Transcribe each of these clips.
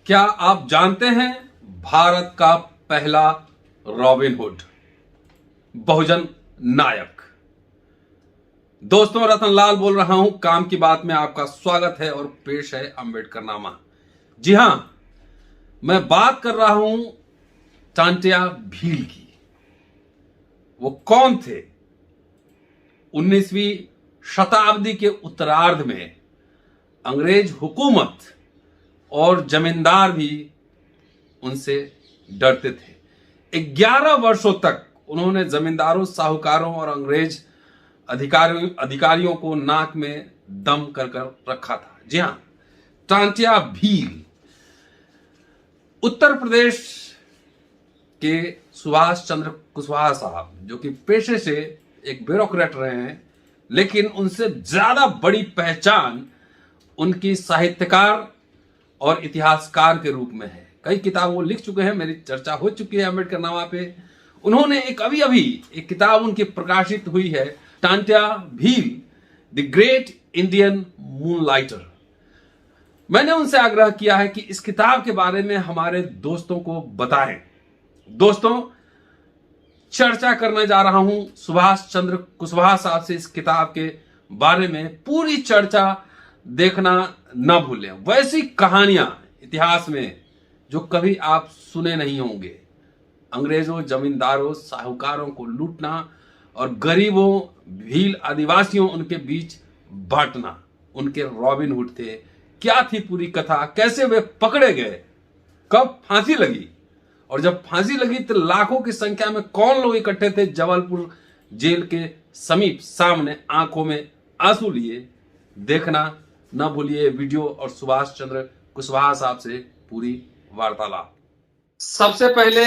क्या आप जानते हैं भारत का पहला रॉबिन हुड, बहुजन नायक? दोस्तों, रतन लाल बोल रहा हूं। काम की बात में आपका स्वागत है और पेश है अंबेडकर नामा। जी हां, मैं बात कर रहा हूं टांटिया भील की। वो कौन थे? 19वीं शताब्दी के उत्तरार्ध में अंग्रेज हुकूमत और जमींदार भी उनसे डरते थे। 11 वर्षों तक उन्होंने जमींदारों, साहूकारों और अंग्रेज अधिकारियों को नाक में दम कर कर रखा था। जी हां, टांटिया भील उत्तर प्रदेश के सुभाष चंद्र कुशवाहा साहब, जो कि पेशे से एक ब्यूरोक्रेट रहे हैं, लेकिन उनसे ज्यादा बड़ी पहचान उनकी साहित्यकार और इतिहासकार के रूप में है। कई किताब वो लिख चुके हैं, मेरी चर्चा हो चुकी है अंबेडकर नामा पे। उन्होंने अभी एक किताब उनकी प्रकाशित हुई है, Tantia Bhil the great Indian moonlighter. मैंने उनसे आग्रह किया है कि इस किताब के बारे में हमारे दोस्तों को बताएं। दोस्तों, चर्चा करने जा रहा हूं सुभाष चंद्र कुशवाहा साहब से इस किताब के बारे में। पूरी चर्चा देखना ना भूलें। वैसी कहानियां इतिहास में जो कभी आप सुने नहीं होंगे। अंग्रेजों, जमींदारों, साहूकारों को लूटना और गरीबों, भील आदिवासियों उनके बीच बांटना। उनके रॉबिन हुड थे। क्या थी पूरी कथा? कैसे वे पकड़े गए? कब फांसी लगी? और जब फांसी लगी तो लाखों की संख्या में कौन लोग इकट्ठे थे जबलपुर जेल के समीप, सामने आंखों में आंसू लिए? देखना न भूलिए वीडियो और सुभाष चंद्र कुशवाहा साहब से पूरी वार्तालाप। सबसे पहले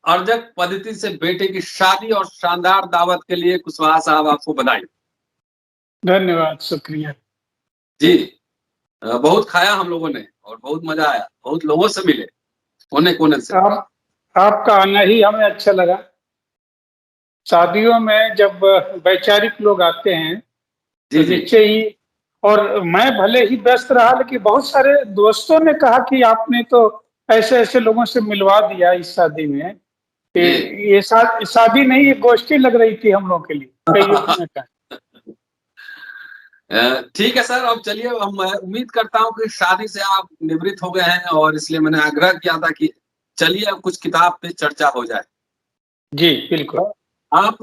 अर्जक पद्धति से बेटे की शादी और शानदार दावत के लिए कुशवाहा साहब आपको बधाई। धन्यवाद, शुक्रिया जी। बहुत खाया हम लोगों ने और बहुत मजा आया। बहुत लोगों से मिले, कोने कोने से। आपका आना ही हमें अच्छा लगा। शादियों में जब वैचारिक लोग आते हैं तो नीचे ही, और मैं भले ही व्यस्त रहा, लेकिन बहुत सारे दोस्तों ने कहा कि आपने तो ऐसे ऐसे लोगों से मिलवा दिया इस शादी में कि ये शादी नहीं, ये गोष्ठी लग रही थी हम लोग के लिए। कईयों ने कहा। ठीक है सर, अब चलिए, हम उम्मीद करता हूं कि शादी से आप निवृत्त हो गए हैं और इसलिए मैंने आग्रह किया था कि चलिए अब कुछ किताब पे चर्चा हो जाए। जी बिल्कुल। आप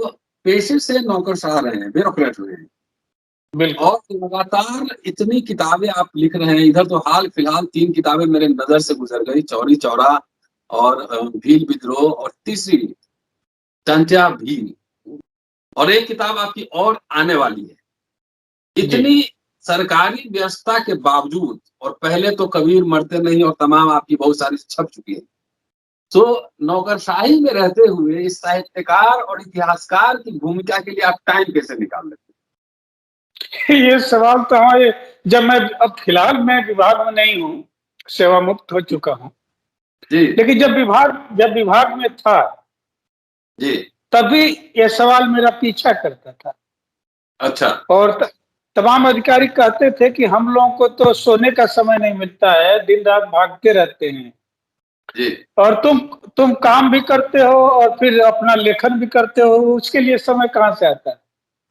पेशे से नौकरशाह रहे हैं, ब्यूरोक्रेट रहे हैं, बिल्कुल। और लगातार इतनी किताबें आप लिख रहे हैं। इधर तो हाल फिलहाल 3 किताबें मेरे नजर से गुजर गई, चौरी चौरा और भील विद्रोह, और तीसरी टांटिया भील, और एक किताब आपकी और आने वाली है। इतनी सरकारी व्यवस्था के बावजूद, और पहले तो कबीर मरते नहीं और तमाम आपकी बहुत सारी छप चुकी है, तो नौकरशाही में रहते हुए इस साहित्यकार और इतिहासकार की भूमिका के लिए आप टाइम कैसे निकाल लेते? ये सवाल तो हमारे, जब मैं अब फिलहाल मैं विभाग में नहीं हूँ, सेवा मुक्त हो चुका हूँ, लेकिन जब विभाग में था जी, तभी ये सवाल मेरा पीछा करता था। अच्छा। और तमाम अधिकारी कहते थे कि हम लोगों को तो सोने का समय नहीं मिलता है, दिन रात भागते रहते हैं जी। और तुम काम भी करते हो और फिर अपना लेखन भी करते हो, उसके लिए समय कहाँ से आता है?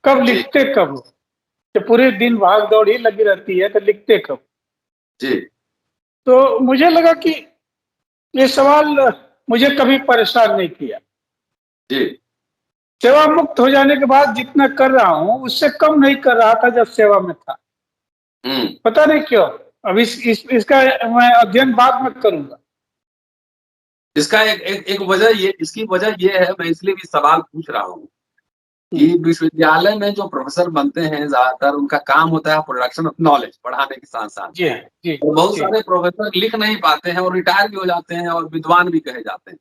कब लिखते कब हो? तो पूरे दिन भाग दौड़ ही लगी रहती है, तो लिखते कब? जी। तो मुझे लगा कि ये सवाल मुझे कभी परेशान नहीं किया। जी। सेवा मुक्त हो जाने के बाद जितना कर रहा हूँ उससे कम नहीं कर रहा था जब सेवा में था। पता नहीं क्यों। अब इसका मैं अध्ययन बाद में करूंगा। इसका एक वजह ये, इसकी वजह ये है, मैं इसलिए भी सवाल पूछ रहा हूँ कि विश्वविद्यालय में जो प्रोफेसर बनते हैं, ज्यादातर उनका काम होता है प्रोडक्शन ऑफ नॉलेज, पढ़ाने के साथ साथ। जी जी। तो बहुत सारे प्रोफेसर लिख नहीं पाते हैं और रिटायर भी हो जाते हैं और विद्वान भी कहे जाते हैं।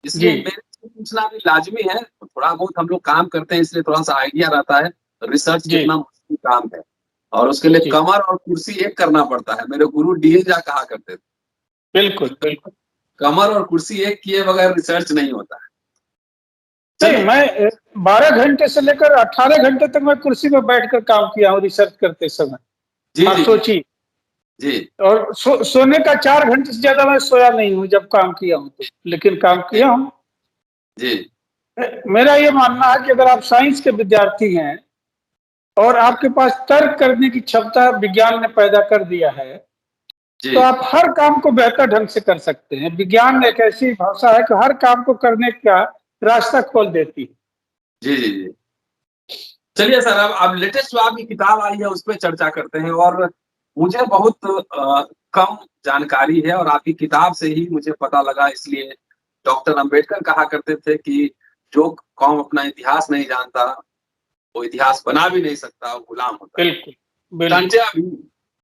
इसलिए मेरे से पूछना भी लाजमी है। थोड़ा बहुत हम लोग काम करते हैं, इसलिए थोड़ा सा आइडिया रहता है। रिसर्च कितना मुश्किल काम है और उसके लिए कमर और कुर्सी एक करना पड़ता है। मेरे गुरु डीएजा कहा करते थे, बिल्कुल बिल्कुल, कमर और कुर्सी एक किए बगैर रिसर्च नहीं होता है। नहीं, मैं 12 घंटे से लेकर 18 घंटे तक मैं कुर्सी पर बैठकर काम किया हूँ रिसर्च करते समय। जी जी। सोचिए। जी, और सोने का 4 घंटे से ज्यादा मैं सोया नहीं हूँ जब काम किया हूँ तो, लेकिन काम जी, किया हूँ। जी, मेरा ये मानना है कि अगर आप साइंस के विद्यार्थी हैं और आपके पास तर्क करने की क्षमता विज्ञान ने पैदा कर दिया है, तो जी, आप हर काम को बेहतर ढंग से कर सकते हैं। विज्ञान एक ऐसी भाषा है कि हर काम को करने का रास्ता खोल देती है। जी, जी, जी। चलिए सर, अब लेटेस्ट जो आपकी किताब आई है उस पे चर्चा करते हैं। और मुझे बहुत कम जानकारी है और आपकी किताब से ही मुझे पता लगा। इसलिए डॉक्टर अंबेडकर कहा करते थे कि जो कौम अपना इतिहास नहीं जानता, वो इतिहास बना भी नहीं सकता, वो गुलाम होता है। बिल्कुल, बिल्कुल। संजय अभी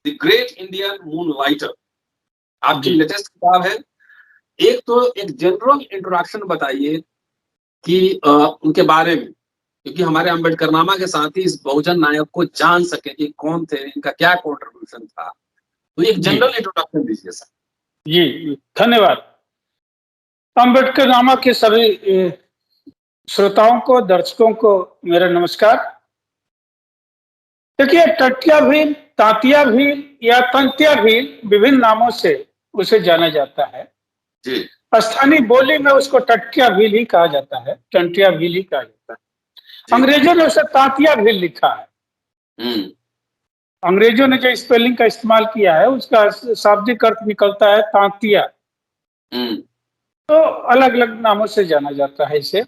the great Indian moon lighter आपकी जी। लेटेस्ट किताब है। एक तो एक जनरल इंट्रोडक्शन बताइए कि उनके बारे में, क्योंकि हमारे अम्बेडकरनामा के साथ ही इस बहुजन नायक को जान सके कि कौन थे, इनका क्या कंट्रीब्यूशन था। तो एक जी, जनरल इंट्रोडक्शन दीजिए सर। जी, धन्यवाद। अम्बेडकर नामा के सभी श्रोताओं को, दर्शकों को मेरा नमस्कार। देखिए, टंट्या भील, तांतिया भील या तंत्या भील विभिन्न नामों से उसे जाना जाता है। जी, स्थानीय बोली में उसको टंट्या भील ही कहा जाता है, टंट्या भील ही कहा जाता है। जी। अंग्रेजों ने उसे तांतिया भील लिखा है। हुँ, अंग्रेजों ने जो स्पेलिंग का इस्तेमाल किया है, उसका शाब्दिक अर्थ निकलता है तांतिया। हुँ, तो अलग-अलग नामों से जाना जाता है इसे।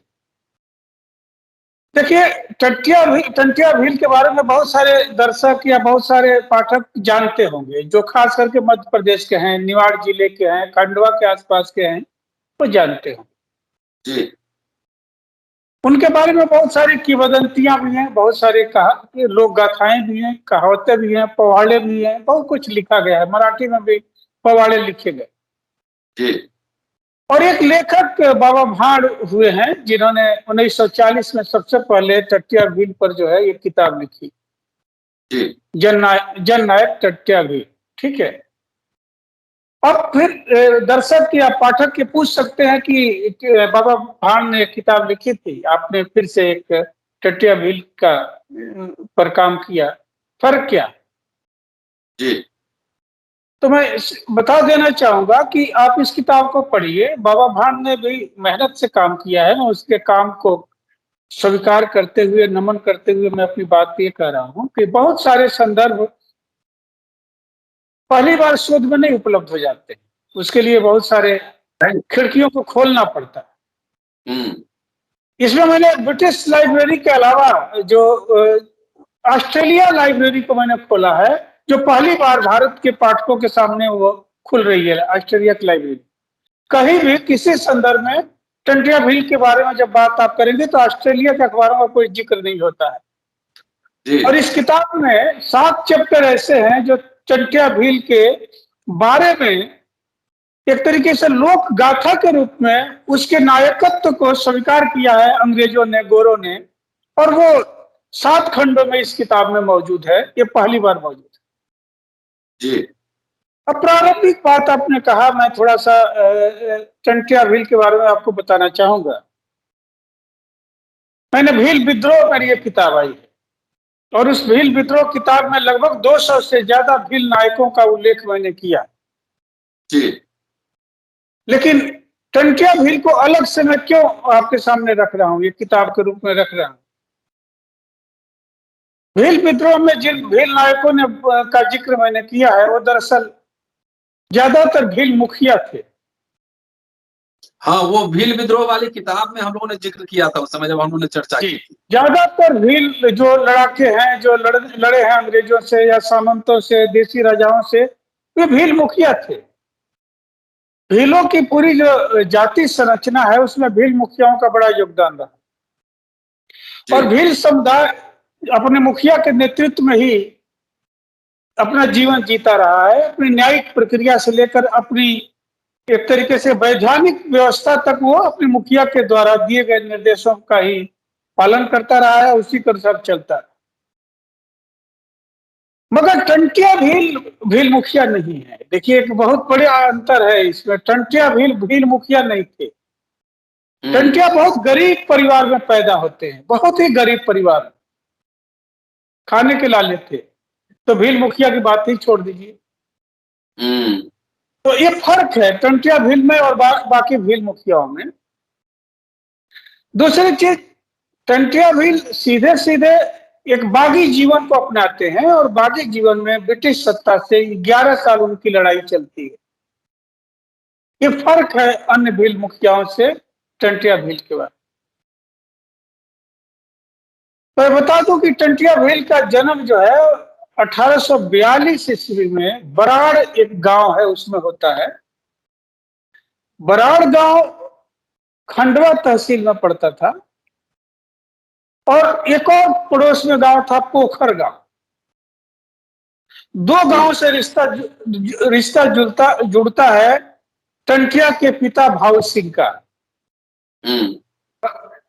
देखिए, टंट्या भील के बारे में बहुत सारे दर्शक या बहुत सारे पाठक जानते होंगे, जो खास करके मध्य प्रदेश के हैं, निवाड़ जिले के हैं, खंडवा के आसपास के हैं, वो जानते होंगे। जी, उनके बारे में बहुत सारी किंवदंतियाँ भी हैं, बहुत सारे लोक गाथाएँ भी हैं, कहावतें भी हैं, पौवाड़े भी हैं, बहुत कुछ लिखा गया है। मराठी में भी पौवाड़े लिखे गए। जी, और एक लेखक बाबा भाड़ हुए हैं, जिन्होंने 1940 में सबसे पहले टंट्या भील पर जो है ये किताब लिखी। जी, जननायक टंट्या भील, ठीक है। अब फिर दर्शक या पाठक ये पूछ सकते हैं कि बाबा भाड़ ने किताब लिखी थी, आपने फिर से एक टंट्या भील का पर काम किया, फ़र्क क्या? जी, तो मैं बता देना चाहूँगा कि आप इस किताब को पढ़िए। बाबा भाड़ ने भी मेहनत से काम किया है, मैं उसके काम को स्वीकार करते हुए, नमन करते हुए मैं अपनी बात ये कह रहा हूँ कि बहुत सारे संदर्भ पहली बार शोध में नहीं उपलब्ध हो जाते। उसके लिए बहुत सारे राइट। खिड़कियों को खोलना पड़ता है। हुँ, इसमें मैंने ब्रिटिश लाइब्रेरी के अलावा जो ऑस्ट्रेलिया लाइब्रेरी को मैंने खोला है, जो पहली बार भारत के पाठकों के सामने वो खुल रही है, ऑस्ट्रेलिया की लाइब्रेरी। कहीं भी किसी संदर्भ में टंट्या भील के बारे में जब बात आप करेंगे तो ऑस्ट्रेलिया के अखबारों का कोई जिक्र नहीं होता है। जी, और इस किताब में 7 चैप्टर ऐसे हैं जो टंट्या भील के बारे में एक तरीके से लोक गाथा के रूप में उसके नायकत्व को स्वीकार किया है अंग्रेजों ने, गोरों ने। और वो 7 खंडों में इस किताब में मौजूद है, ये पहली बार मौजूद है। जी, अब प्रारंभिक बात आपने कहा, मैं थोड़ा-सा टंट्या भील के बारे में आपको बताना चाहूँगा। मैंने भील विद्रोह मेरी एक किताब आई है और उस भील विद्रोह किताब में लगभग 200 से ज़्यादा भील नायकों का उल्लेख मैंने किया। जी, लेकिन टंट्या भील को अलग से मैं क्यों आपके सामने रख रहा हूँ, ये किताब के रूप में रख रहा हूँ। भील विद्रोह में जिन भील नायकों ने का जिक्र मैंने किया है, वो दरअसल ज्यादातर भील मुखिया थे। हाँ, वो भील विद्रोह वाली किताब में हम लोगों ने ज़िक्र किया था उस समय जब हम लोगों ने चर्चा जी। की थी। ज्यादातर भील जो लड़ाके हैं, जो लड़े हैं अंग्रेजों से या सामंतों से, देसी राजाओं से, वे भील मुखिया थे। भीलों की पूरी जो जाति संरचना है, उसमें भील मुखियाओं का बड़ा योगदान रहा। जी, और भील समुदाय अपने मुखिया के नेतृत्व में ही अपना जीवन जीता रहा है। अपनी न्यायिक प्रक्रिया से लेकर अपनी एक तरीके से वैधानिक व्यवस्था तक वो अपने मुखिया के द्वारा दिए गए निर्देशों का ही पालन करता रहा है, उसी के अनुसार चलता है। मगर टंट्या भील भील मुखिया नहीं है। देखिए, एक बहुत बड़े अंतर है इसमें। टंट्या भील भील मुखिया नहीं थे। हुँ, टंट्या बहुत गरीब परिवार में पैदा होते हैं, बहुत ही गरीब परिवार, खाने के लाले थे। तो भील मुखिया की बात ही छोड़ दीजिए। हम्म। तो ये फर्क है टंटिया भील में और बाकी भील मुखियाओं में। दूसरी चीज, टंटिया भील सीधे सीधे एक बागी जीवन को अपनाते हैं और बागी जीवन में ब्रिटिश सत्ता से 11 साल उनकी लड़ाई चलती है। ये फर्क है अन्य भील मुखियाओं से टंटिया भील के बाद। मैं बता दूं कि टंटिया भील का जन्म जो है 1842 ईस्वी में बराड़ एक गांव है उसमें होता है। बराड़ गांव खंडवा तहसील में पड़ता था और एक और पड़ोस में गांव था पोखर गांव। दो गांव से रिश्ता जुड़ता है टंटिया के पिता भाऊ सिंह का।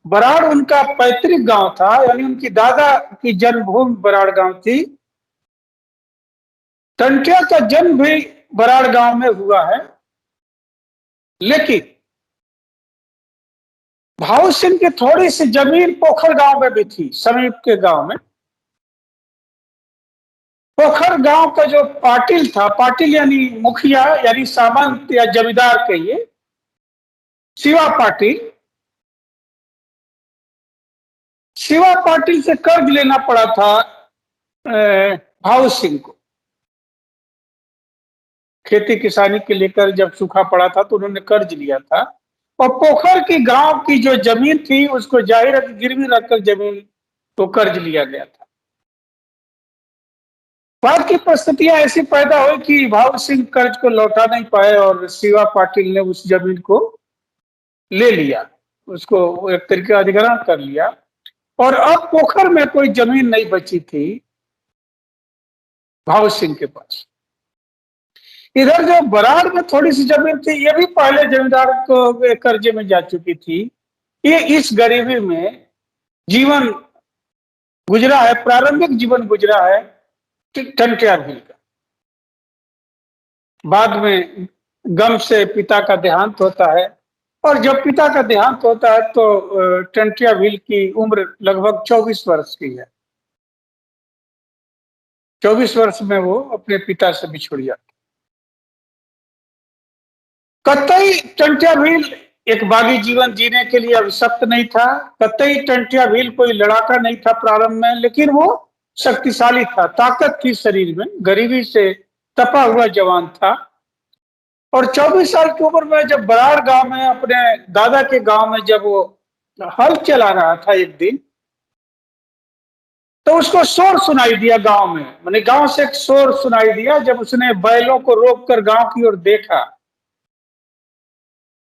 बराड़ उनका पैतृक गांव था, यानी उनकी दादा की जन्मभूमि बराड़ गांव थी। टंटिया का जन्म भी बराड़ गांव में हुआ है, लेकिन भाऊ सिंह की थोड़ी सी जमीन पोखर गांव में भी थी, समीप के गांव में। पोखर गांव का जो पाटिल था, पाटिल यानी मुखिया यानी सामंत या जमींदार कहिए, शिवा पाटिल, शिवा पाटिल से कर्ज लेना पड़ा था भाऊ सिंह को। खेती किसानी के लेकर जब सूखा पड़ा था तो उन्होंने कर्ज लिया था और पोखर की गांव की जो जमीन थी उसको जाहिर गिरवी रखकर जमीन को कर्ज लिया गया था। बाद की परिस्थितियां ऐसी पैदा हुई कि भाऊ सिंह कर्ज को लौटा नहीं पाए और शिवा पाटिल ने उस जमीन को ले लिया, उसको एक तरीके का अधिग्रहण कर लिया और अब पोखर में कोई जमीन नहीं बची थी भाऊ सिंह के पास। इधर जो बराड़ में थोड़ी सी जमीन थी, ये भी पहले जमींदार को कर्जे में जा चुकी थी। ये इस गरीबी में जीवन गुजरा है, प्रारंभिक जीवन गुजरा है टंटिया भील का। बाद में गम से पिता का देहांत होता है और जब पिता का देहांत होता है तो टंटिया भील की उम्र लगभग 24 वर्ष की है। 24 वर्ष में वो अपने पिता से बिछुड़ जाता। कतई टंटिया भील एक बागी जीवन जीने के लिए अभिशप्त नहीं था, कतई टंटिया भील कोई लड़ाका नहीं था प्रारंभ में, लेकिन वो शक्तिशाली था, ताकत थी शरीर में, गरीबी से तपा हुआ जवान था। और 24 साल की उम्र में जब बराड़ गांव में अपने दादा के गांव में जब वो हल चला रहा था एक दिन, तो उसको शोर सुनाई दिया गांव में, माने गांव से एक शोर सुनाई दिया। जब उसने बैलों को रोककर गांव की ओर देखा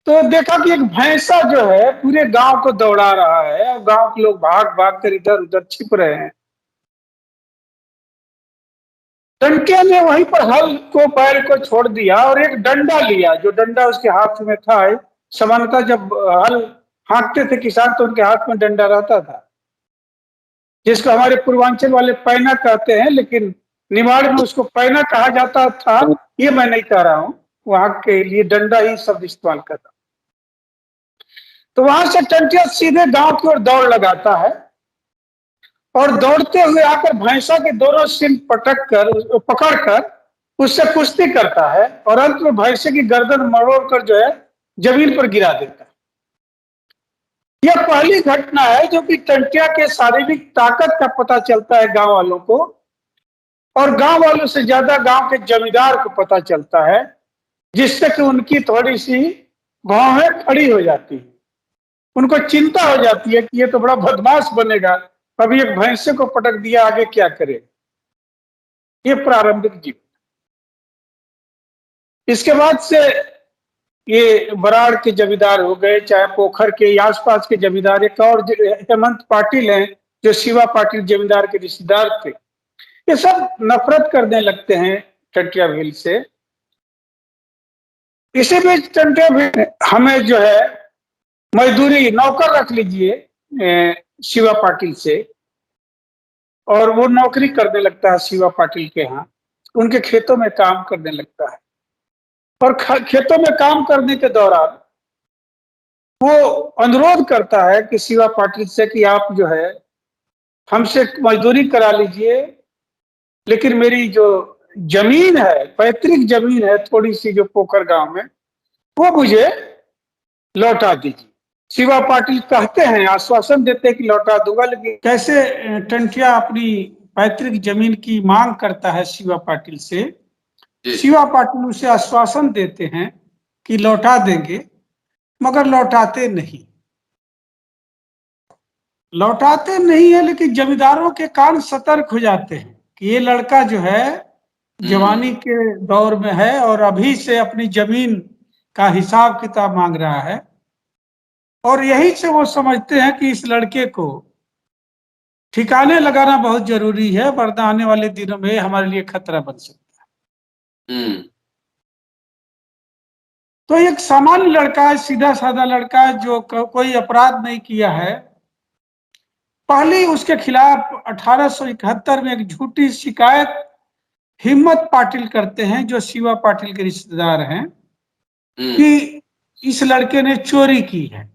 तो देखा कि एक भैंसा जो है पूरे गांव को दौड़ा रहा है और गांव के लोग भाग भाग कर इधर उधर छिप रहे हैं। टंटिया ने वहीं पर हल को बैल को छोड़ दिया और एक डंडा लिया, जो डंडा उसके हाथ में था। सामान्यतः जब हल हाँकते थे किसान तो उनके हाथ में डंडा रहता था, जिसको हमारे पूर्वांचल वाले पैना कहते हैं, लेकिन निमाड़ में उसको पैना कहा जाता था, ये मैं नहीं कह रहा हूं, वहां के लिए डंडा ही शब्द इस्तेमाल कर रहा। तो वहां से टंटिया सीधे गांव की ओर दौड़ लगाता है और दौड़ते हुए आकर भैंसा के दोनों सिंग पकड़कर उससे कुश्ती करता है और अंत में भैंसे की गर्दन मरोड़कर जो है जमीन पर गिरा देता है। यह पहली घटना है जो कि टंटिया के शारीरिक ताकत का पता चलता है गांव वालों को, और गांव वालों से ज्यादा गांव के जमींदार को पता चलता है, जिससे कि उनकी थोड़ी सी भौहें खड़ी हो जाती है। उनको चिंता हो जाती है कि ये तो बड़ा बदमाश बनेगा, अभी एक भैंसे को पटक दिया, आगे क्या करे। ये प्रारंभिक जीवन। इसके बाद से ये बराड़ के जमींदार हो गए, चाहे पोखर के आसपास के जमींदार, एक और हेमंत पाटिल हैं जो शिवा पाटिल जमींदार के रिश्तेदार थे, ये सब नफरत करने लगते हैं टंटिया भील से। इसी बीच टंटिया भील हमें जो है मजदूरी नौकर रख लीजिए शिवा पाटिल से, और वो नौकरी करने लगता है शिवा पाटिल के यहाँ, उनके खेतों में काम करने लगता है। और खेतों में काम करने के दौरान वो अनुरोध करता है कि शिवा पाटिल से कि आप जो है हमसे मजदूरी करा लीजिए, लेकिन मेरी जो जमीन है, पैतृक जमीन है थोड़ी सी जो पोखर गांव में, वो मुझे लौटा दीजिए। शिवा पाटिल कहते हैं, आश्वासन देते हैं कि लौटा दूंगा, लेकिन कैसे टंटिया अपनी पैतृक जमीन की मांग करता है शिवा पाटिल से। शिवा पाटिल उसे आश्वासन देते हैं कि लौटा देंगे, मगर लौटाते नहीं। लौटाते नहीं है, लेकिन जमींदारों के कान सतर्क हो जाते हैं कि ये लड़का जो है जवानी के दौर में है और अभी से अपनी जमीन का हिसाब किताब मांग रहा है। और यही से वो समझते हैं कि इस लड़के को ठिकाने लगाना बहुत जरूरी है, वरना आने वाले दिनों में हमारे लिए खतरा बन सकता है। तो एक सामान्य लड़का है, सीधा साधा लड़का है, जो कोई अपराध नहीं किया है। पहले उसके खिलाफ 1871 में एक झूठी शिकायत हिम्मत पाटिल करते हैं, जो शिवा पाटिल के रिश्तेदार हैं, कि इस लड़के ने चोरी की है।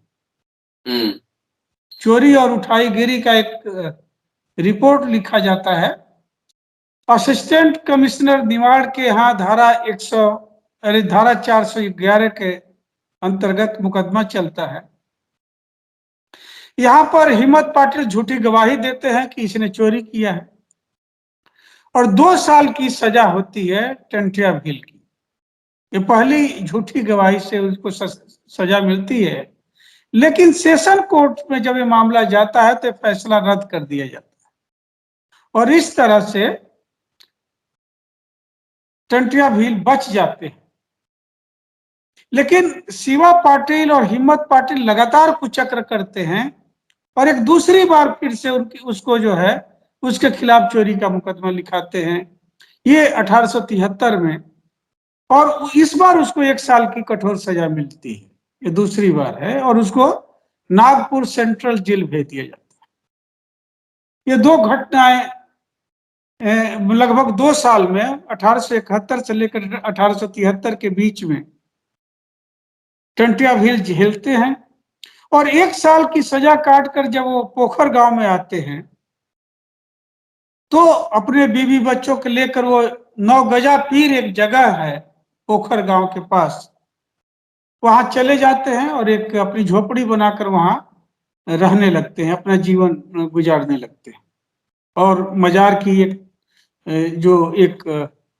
चोरी और उठाईगिरी का एक रिपोर्ट लिखा जाता है। असिस्टेंट कमिश्नर निवाड़ के यहाँ धारा 411 के अंतर्गत मुकदमा चलता है। यहाँ पर हिम्मत पाटिल झूठी गवाही देते हैं कि इसने चोरी किया है और 2 साल की सजा होती है टंटिया भील की। ये पहली झूठी गवाही से उसको सजा मिलती है, लेकिन सेशन कोर्ट में जब ये मामला जाता है तो फैसला रद्द कर दिया जाता है और इस तरह से टंटिया भील बच जाते हैं। लेकिन शिवा पाटिल और हिम्मत पाटिल लगातार कुचक्र करते हैं और एक दूसरी बार फिर से उसको जो है उसके खिलाफ चोरी का मुकदमा लिखाते हैं, ये 1873 में। और इस बार उसको 1 साल की कठोर सजा मिलती है, ये दूसरी बार है, और उसको नागपुर सेंट्रल जेल भेज दिया जाता है। ये 2 घटनाएं लगभग 2 साल में 1871 से लेकर 1873 के बीच में टंटिया भील झेलते हैं। और 1 साल की सजा काटकर जब वो पोखर गांव में आते हैं तो अपने बीवी बच्चों को लेकर वो 9 गजा पीर एक जगह है पोखर गांव के पास, वहां चले जाते हैं और एक अपनी झोपड़ी बनाकर वहां रहने लगते हैं, अपना जीवन गुजारने लगते हैं। और मजार की एक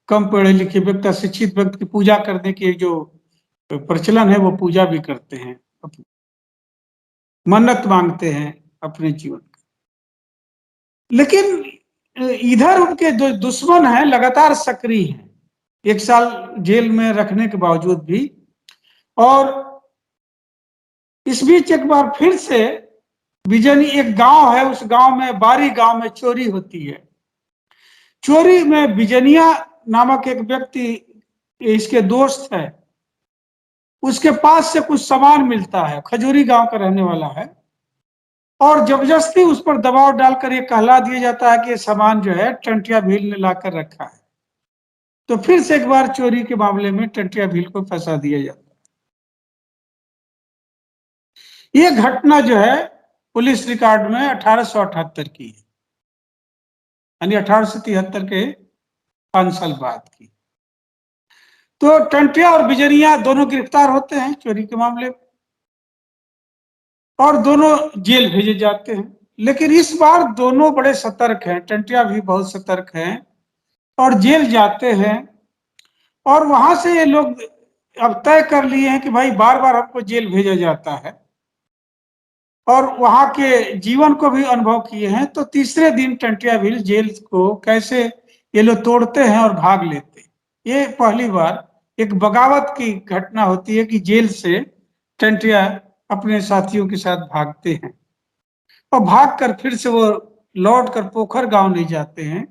कम पढ़े लिखे व्यक्ति, अशिक्षित व्यक्ति की पूजा करने की जो प्रचलन है, वो पूजा भी करते हैं, मन्नत मांगते हैं अपने जीवन का। लेकिन इधर उनके जो दुश्मन हैं लगातार सक्रिय हैं, 1 साल जेल में रखने के बावजूद भी। और इस बीच एक बार फिर से बिजनी एक गांव है, उस गांव में बारी गांव में चोरी होती है। चोरी में बिजनिया नामक एक व्यक्ति इसके दोस्त है, उसके पास से कुछ सामान मिलता है, खजूरी गांव का रहने वाला है, और जबरदस्ती उस पर दबाव डालकर ये कहला दिया जाता है कि ये सामान जो है टंटिया भील ने लाकर रखा है। तो फिर से एक बार चोरी के मामले में टंटिया भील को फंसा दिया जाता है। ये घटना जो है पुलिस रिकॉर्ड में 1878 की है, यानी 1873 के 5 साल बाद की। तो टंटिया और बिजनिया दोनों गिरफ्तार होते हैं चोरी के मामले में और दोनों जेल भेजे जाते हैं। लेकिन इस बार दोनों बड़े सतर्क हैं, टंटिया भी बहुत सतर्क हैं और जेल जाते हैं। और वहां से ये लोग अब तय कर लिए हैं कि भाई बार बार हमको जेल भेजा जाता है, और वहां के जीवन को भी अनुभव किए हैं। तो तीसरे दिन टंटिया भील जेल को कैसे ये लोग तोड़ते हैं और भाग लेते हैं। ये पहली बार एक बगावत की घटना होती है कि जेल से टंटिया अपने साथियों के साथ भागते हैं और भागकर फिर से वो लौटकर पोखर गांव नहीं जाते हैं,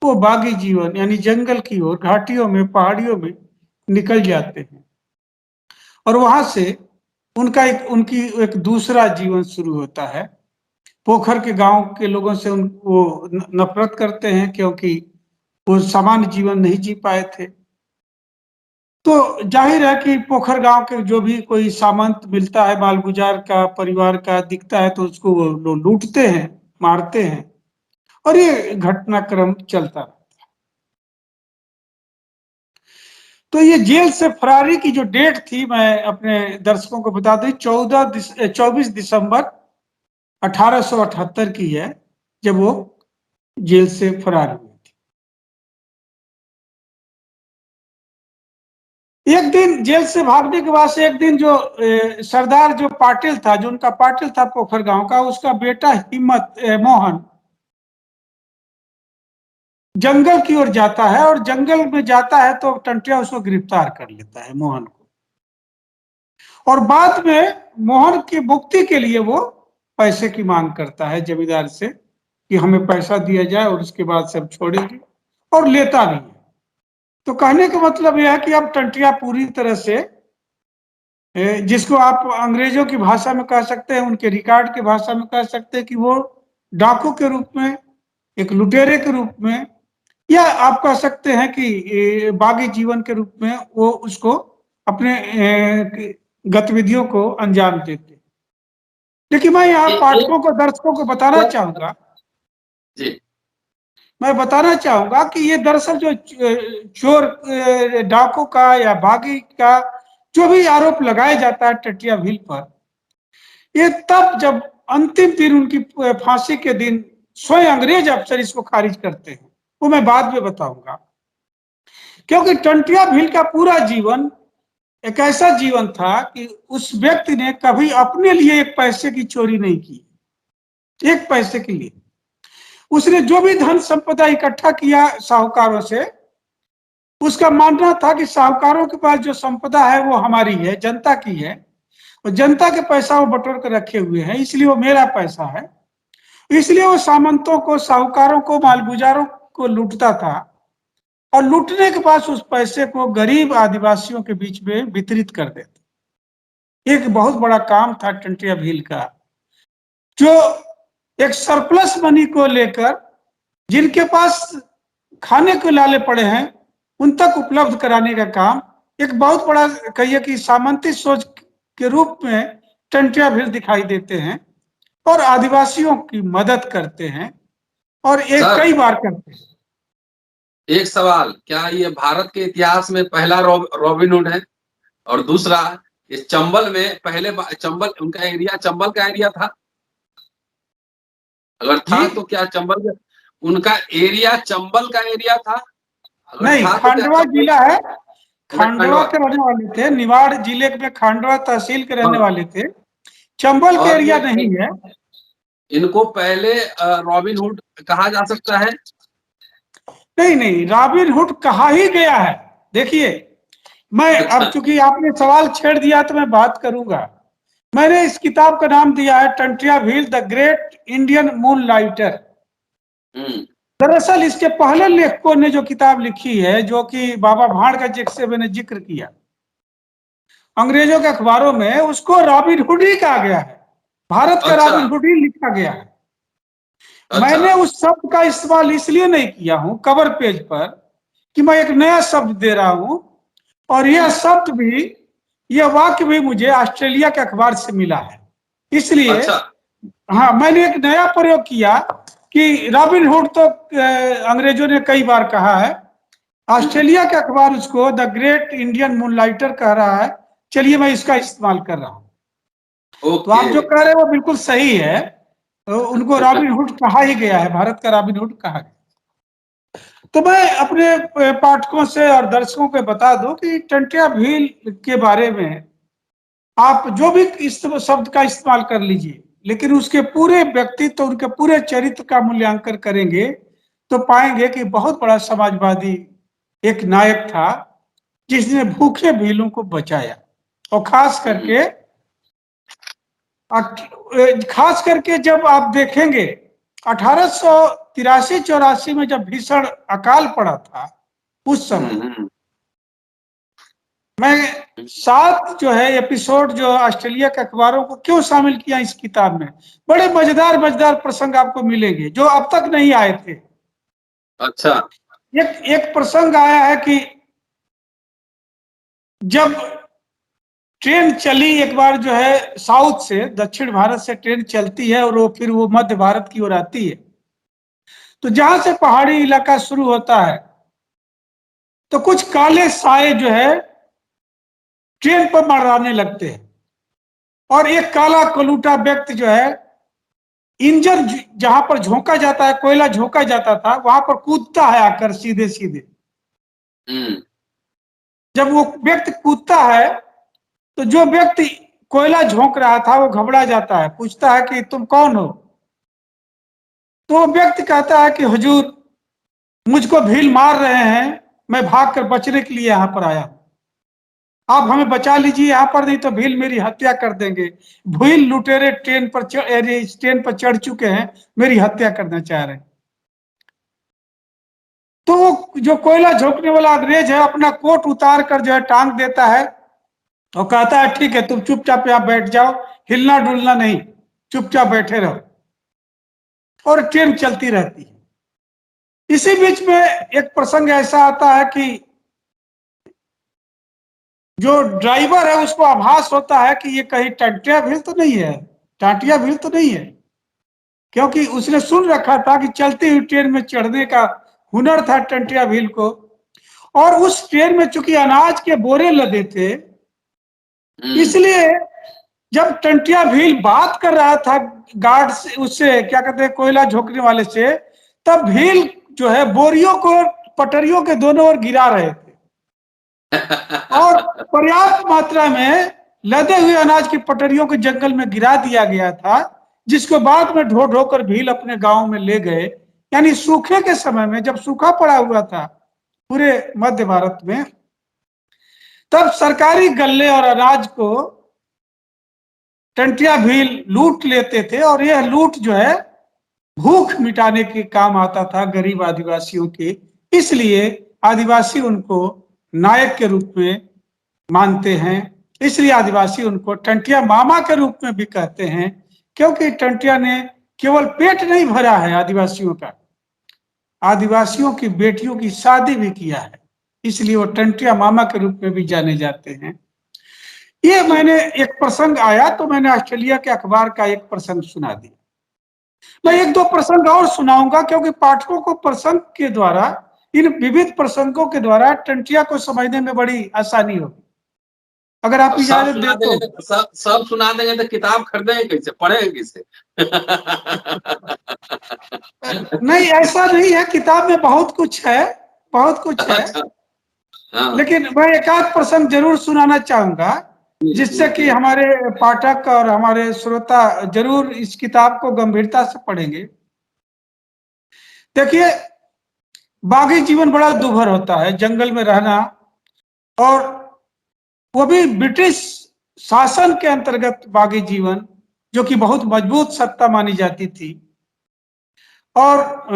वो बागी जीवन यानी जंगल की ओर, घाटियों में, पहाड़ियों में निकल जाते हैं। और वहां से उनकी एक दूसरा जीवन शुरू होता है। पोखर के गांव के लोगों से वो नफरत करते हैं क्योंकि वो सामान्य जीवन नहीं जी पाए थे। तो जाहिर है कि पोखर गांव के जो भी कोई सामंत मिलता है, माल गुजार का, परिवार का दिखता है, तो उसको वो लूटते हैं, मारते हैं, और ये घटनाक्रम चलता है। तो ये जेल से फरारी की जो डेट थी, मैं अपने दर्शकों को बता दूं, 24 दिसंबर 1878 की है, जब वो जेल से फरार हुए थे। एक दिन जेल से भागने के बाद से एक दिन जो सरदार जो पाटिल था, जो उनका पाटिल था पोखर गांव का, उसका बेटा मोहन जंगल की ओर जाता है, और जंगल में जाता है तो टंटिया उसको गिरफ्तार कर लेता है, मोहन को। और बाद में मोहन की मुक्ति के लिए वो पैसे की मांग करता है जमींदार से कि हमें पैसा दिया जाए और उसके बाद सब छोड़ेंगे, और लेता भी है। तो कहने का मतलब यह है कि अब टंटिया पूरी तरह से, जिसको आप अंग्रेजों की भाषा में कह सकते हैं, उनके रिकॉर्ड की भाषा में कह सकते हैं कि वो डाकू के रूप में, एक लुटेरे के रूप में, या आप कह सकते हैं कि बागी जीवन के रूप में वो उसको अपने गतिविधियों को अंजाम देते। लेकिन मैं यहाँ पाठकों को, दर्शकों को बताना चाहूंगा जी, मैं बताना चाहूंगा कि ये दरअसल जो चोर डाकू का या बागी का जो भी आरोप लगाया जाता है टटिया भील पर, ये तब जब अंतिम दिन, उनकी फांसी के दिन, स्वयं अंग्रेज अफसर इसको खारिज करते हैं, वो मैं बाद में बताऊंगा। क्योंकि टंटिया भील का पूरा जीवन एक ऐसा जीवन था कि उस व्यक्ति ने कभी अपने लिए एक पैसे की चोरी नहीं की, एक पैसे के लिए। उसने जो भी धन संपदा इकट्ठा किया साहूकारों से, उसका मानना था कि साहूकारों के पास जो संपदा है वो हमारी है, जनता की है, और जनता के पैसा वो बटोर कर रखे हुए हैं, इसलिए वो मेरा पैसा है। इसलिए वो सामंतों को, साहूकारों को, मालगुजारों को लूटता था, और लूटने के बाद उस पैसे को गरीब आदिवासियों के बीच में वितरित कर देता। एक बहुत बड़ा काम था टंटिया भील का, जो एक सरप्लस मनी को लेकर जिनके पास खाने को लाले पड़े हैं उन तक उपलब्ध कराने का काम, एक बहुत बड़ा, कहिए कि सामंती सोच के रूप में टंटिया भील दिखाई देते हैं, और आदिवासियों की मदद करते हैं, और एक कई बार करते हैं। एक सवाल, क्या ये भारत के इतिहास में पहला रॉबिन हुड है? और दूसरा, इस चंबल में पहले चंबल, उनका एरिया चंबल का एरिया था? अगर था तो क्या चंबल, उनका एरिया चंबल का एरिया था? अगर नहीं, था तो क्या खांडवा जिला है, खांडवा खंडवा? के रहने वाले थे, निवाड़ जिले में खांडवा तहसील के रहने हाँ। वाले थे, चंबल के और एरिया नहीं है। इनको पहले रॉबिन हुड कहा जा सकता है? नहीं नहीं, रॉबिन हुड कहा ही गया है। देखिए, मैं अब चूंकि आपने सवाल छेड़ दिया तो मैं बात करूंगा। मैंने इस किताब का नाम दिया है Tantia Bhil the great Indian moon lighter. दरअसल इसके पहले लेखकों ने जो किताब लिखी है, जो कि बाबा भाड़ का जिससे मैंने जिक्र किया, अंग्रेजों के अखबारों में उसको रॉबिन हुड ही कहा गया है, भारत का रॉबिन हुड ही लिखा गया है। मैंने उस शब्द का इस्तेमाल इसलिए नहीं किया हूं कवर पेज पर कि मैं एक नया शब्द दे रहा हूं, और यह शब्द भी, यह वाक्य भी मुझे ऑस्ट्रेलिया के अखबार से मिला है, इसलिए हाँ, मैंने एक नया प्रयोग किया कि रॉबिन हुड तो अंग्रेजों ने कई बार कहा है, ऑस्ट्रेलिया के अखबार उसको द ग्रेट इंडियन मूनलाइटर कह रहा है, चलिए मैं इसका इस्तेमाल कर रहा हूं। तो आप जो कह रहे हैं वो बिल्कुल सही है, तो उनको रॉबिन हुड कहा ही गया है, भारत का रॉबिन हुड कहा गया। तो मैं अपने पाठकों से और दर्शकों को बता दूं कि टंटिया भील के बारे में आप जो भी इस शब्द का इस्तेमाल कर लीजिए, लेकिन उसके पूरे व्यक्तित्व, उनके पूरे चरित्र का मूल्यांकन करेंगे तो पाएंगे कि बहुत बड़ा समाजवादी एक नायक था, जिसने भूखे भीलों को बचाया। और खास करके जब आप देखेंगे 1883-84 में जब भीषण अकाल पड़ा था, उस समय मैं 7 जो है एपिसोड जो ऑस्ट्रेलिया के अखबारों को क्यों शामिल किया इस किताब में, बड़े मजेदार मजेदार प्रसंग आपको मिलेंगे जो अब तक नहीं आए थे। अच्छा। एक प्रसंग आया है कि जब ट्रेन चली एक बार, जो है साउथ से, दक्षिण भारत से ट्रेन चलती है और वो फिर वो मध्य भारत की ओर आती है, तो जहां से पहाड़ी इलाका शुरू होता है तो कुछ काले साए जो है ट्रेन पर मंडराने लगते हैं, और एक काला कलूटा व्यक्ति जो है इंजन जहां पर झोंका जाता है, कोयला झोंका जाता था, वहां पर कूदता है आकर सीधे सीधे। जब वो व्यक्ति कूदता है तो जो व्यक्ति कोयला झोंक रहा था वो घबरा जाता है, पूछता है कि तुम कौन हो? तो वो व्यक्ति कहता है कि हुजूर, मुझको भील मार रहे हैं, मैं भागकर बचने के लिए यहां पर आया, आप हमें बचा लीजिए, यहां पर नहीं तो भील मेरी हत्या कर देंगे। भील लुटेरे ट्रेन पर चढ़ चुके हैं, मेरी हत्या करना चाह रहे हैं। तो वो जो कोयला झोंकने वाला अंग्रेज है अपना कोट उतार कर जो है टांग देता है और कहता है ठीक है, तुम चुपचाप यहां बैठ जाओ, हिलना डुलना नहीं, चुपचाप बैठे रहो। और ट्रेन चलती रहती है। इसी बीच में एक प्रसंग ऐसा आता है कि जो ड्राइवर है उसको आभास होता है कि ये कहीं टाटिया भील तो नहीं है, टाटिया भील तो नहीं है, क्योंकि उसने सुन रखा था कि चलती हुई ट्रेन में चढ़ने का हुनर था टंटिया भील को। और उस ट्रेन में चूंकि अनाज के बोरे लदे थे, इसलिए जब टंटिया भील बात कर रहा था गार्ड से, उससे क्या कहते हैं, कोयला झोंकने वाले से, तब भील जो है बोरियों को पटरियों के दोनों ओर गिरा रहे थे और पर्याप्त मात्रा में लदे हुए अनाज की पटरियों को जंगल में गिरा दिया गया था, जिसको बाद में ढो ढो कर भील अपने गांव में ले गए। यानी सूखे के समय में, जब सूखा पड़ा हुआ था पूरे मध्य भारत में, तब सरकारी गल्ले और अनाज को टंटिया भील लूट लेते थे, और यह लूट जो है भूख मिटाने के काम आता था गरीब आदिवासियों के। इसलिए आदिवासी उनको नायक के रूप में मानते हैं, इसलिए आदिवासी उनको टंटिया मामा के रूप में भी कहते हैं, क्योंकि टंटिया ने केवल पेट नहीं भरा है आदिवासियों का, आदिवासियों की बेटियों की शादी भी किया है, इसलिए वो टंटिया मामा के रूप में भी जाने जाते हैं। ये मैंने एक प्रसंग आया तो मैंने ऑस्ट्रेलिया के अखबार का एक प्रसंग सुना दिया। मैं एक दो प्रसंग और सुनाऊंगा, क्योंकि पाठकों को प्रसंग के द्वारा, इन विविध प्रसंगों के द्वारा टंटिया को समझने में बड़ी आसानी होगी, अगर आप इजाजत दे तो। सब सुना देंगे तो किताब खरीदेंगे कैसे, पढ़ेंगे कैसे? नहीं, ऐसा नहीं है, किताब में बहुत कुछ है, बहुत कुछ है। हाँ। लेकिन मैं एक आध प्रसंग जरूर सुनाना चाहूंगा, जिससे कि हमारे पाठक और हमारे श्रोता जरूर इस किताब को गंभीरता से पढ़ेंगे। देखिए, बागी जीवन बड़ा दुभर होता है, जंगल में रहना, और वो भी ब्रिटिश शासन के अंतर्गत बागी जीवन, जो कि बहुत मजबूत सत्ता मानी जाती थी। और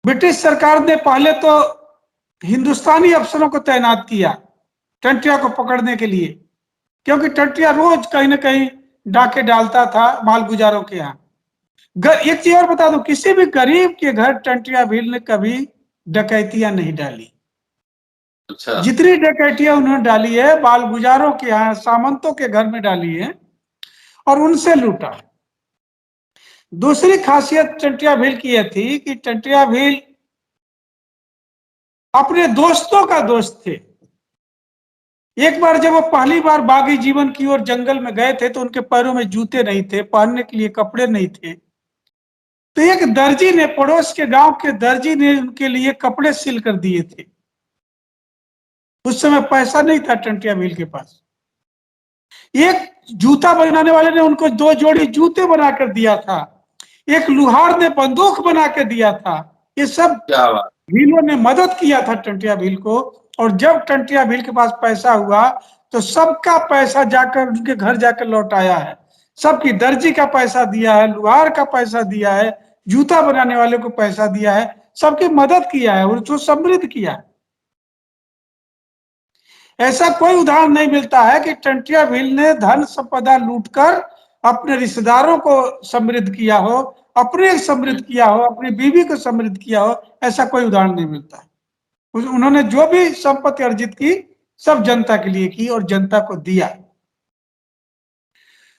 ब्रिटिश सरकार ने पहले तो हिंदुस्तानी अफसरों को तैनात किया टंटिया को पकड़ने के लिए, क्योंकि टंटिया रोज कहीं ना कहीं डाके डालता था मालगुजारों के यहाँ। एक चीज और बता दूं, किसी भी गरीब के घर टंटिया भील ने कभी डकैतियां नहीं डाली। अच्छा। जितनी डकैतियां उन्होंने डाली है मालगुजारों के यहाँ, सामंतों के घर में डाली है और उनसे लूटा। दूसरी खासियत टंटिया भील की यह थी कि टंटिया भील अपने दोस्तों का दोस्त थे। एक बार जब वो पहली बार बागी जीवन की ओर जंगल में गए थे तो उनके पैरों में जूते नहीं थे, पहनने के लिए कपड़े नहीं थे। तो एक दर्जी ने, पड़ोस के गांव के दर्जी ने उनके लिए कपड़े सिल कर दिए थे। उस समय पैसा नहीं था टंटिया भील के पास। एक जूता बनाने वाले ने उनको 2 जोड़ी जूते बनाकर दिया था, एक लुहार ने बंदूक बना के दिया था। ये सब भीलों ने मदद किया था टंटिया भील को। और जब टंटिया भील के पास पैसा हुआ तो सबका पैसा जाकर उनके घर जाकर लौटाया है। सबकी दर्जी का पैसा दिया है, लुहार का पैसा दिया है, जूता बनाने वाले को पैसा दिया है, सबकी मदद किया है, उनको समृद्ध किया है। ऐसा कोई उदाहरण नहीं मिलता है कि टंटिया भील ने धन संपदा लूटकर अपने रिश्तेदारों को समृद्ध किया हो, अपने समृद्ध किया हो, अपनी बीवी को समृद्ध किया हो। ऐसा कोई उदाहरण नहीं मिलता है। उन्होंने जो भी संपत्ति अर्जित की सब जनता के लिए की और जनता को दिया।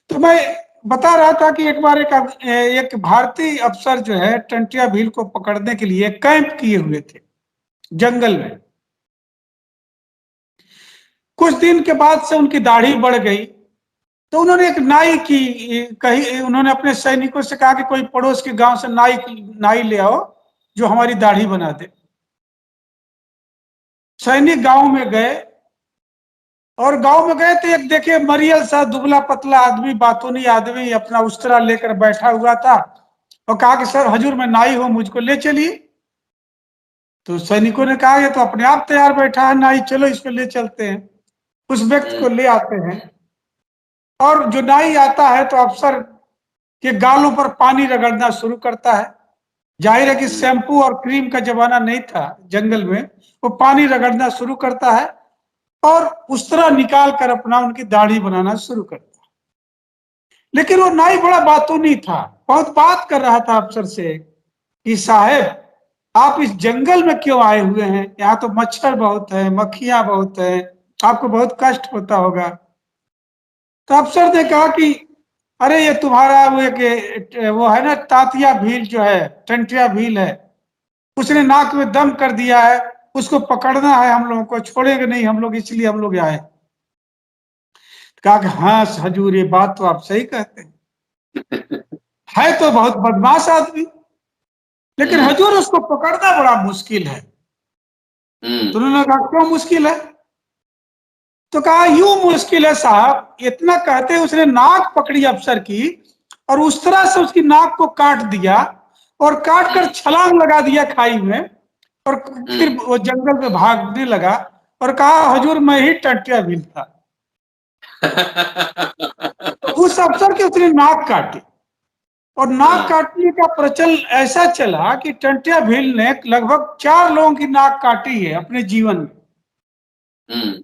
तो मैं बता रहा था कि एक बार एक भारतीय अफसर जो है टंटिया भील को पकड़ने के लिए कैंप किए हुए थे जंगल में। कुछ दिन के बाद से उनकी दाढ़ी बढ़ गई, तो उन्होंने एक नाई की कही, उन्होंने अपने सैनिकों से कहा कि कोई पड़ोस के गांव से नाई ले आओ जो हमारी दाढ़ी बना दे। सैनिक गांव में गए, और गांव में गए तो एक देखे मरियल सा दुबला पतला आदमी, बातूनी आदमी अपना उस्तरा लेकर बैठा हुआ था, और कहा कि सर हजूर मैं नाई हूं, मुझको ले चलिए। तो सैनिकों ने कहा ये तो अपने आप तैयार बैठा है नाई, चलो इसको ले चलते हैं। उस व्यक्ति को ले आते हैं, और जो नाई आता है तो अफसर के गालों पर पानी रगड़ना शुरू करता है। जाहिर है कि शैम्पू और क्रीम का जमाना नहीं था जंगल में, वो पानी रगड़ना शुरू करता है और उस तरह निकाल कर अपना उनकी दाढ़ी बनाना शुरू करता है। लेकिन वो नाई बड़ा बातूनी था, बहुत बात कर रहा था अफसर से कि साहब आप इस जंगल में क्यों आए हुए हैं, यहाँ तो मच्छर बहुत है, मक्खियां बहुत है, आपको बहुत कष्ट होता होगा। तो अफसर ने कहा कि अरे ये तुम्हारा वो है ना तांतिया भील, जो है टंटिया भील है, उसने नाक में दम कर दिया है, उसको पकड़ना है, हम लोगों को छोड़ेंगे नहीं हम लोग, इसलिए हम लोग आए। कहा कि हाँ हजूर ये बात तो आप सही कहते हैं, है तो बहुत बदमाश आदमी, लेकिन हजूर उसको पकड़ना बड़ा मुश्किल है। तो उन्होंने कहा क्यों मुश्किल है? तो कहा यूं मुश्किल है साहब, इतना कहते उसने नाक पकड़ी अफसर की, और उस तरह से उसकी नाक को काट दिया, और काट कर छलांग लगा दिया खाई में, और फिर वो जंगल में भागने लगा, और कहा हजूर मैं ही टंटिया भील था। तो उस अफसर की उसने नाक काटी, और नाक काटने का प्रचलन ऐसा चला कि टंटिया भील ने लगभग 4 लोगों की नाक काटी है अपने जीवन में।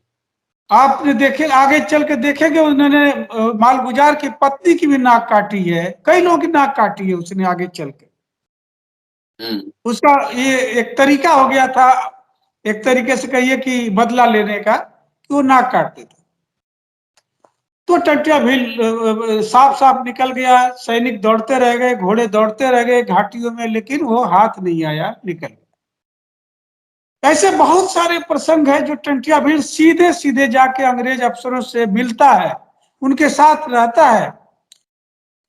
आपने देखे, आगे चल के देखेंगे उन्होंने मालगुजार की पत्नी की भी नाक काटी है, कई लोगों की नाक काटी है उसने आगे चल के। उसका ये एक तरीका हो गया था, एक तरीके से कहिए कि बदला लेने का, कि वो नाक काटते थे। तो टंटिया भील साफ साफ निकल गया, सैनिक दौड़ते रह गए, घोड़े दौड़ते रह गए घाटियों में, लेकिन वो हाथ नहीं आया, निकल गया। ऐसे बहुत सारे प्रसंग है जो टंटिया भील सीधे सीधे जाके अंग्रेज अफसरों से मिलता है, उनके साथ रहता है।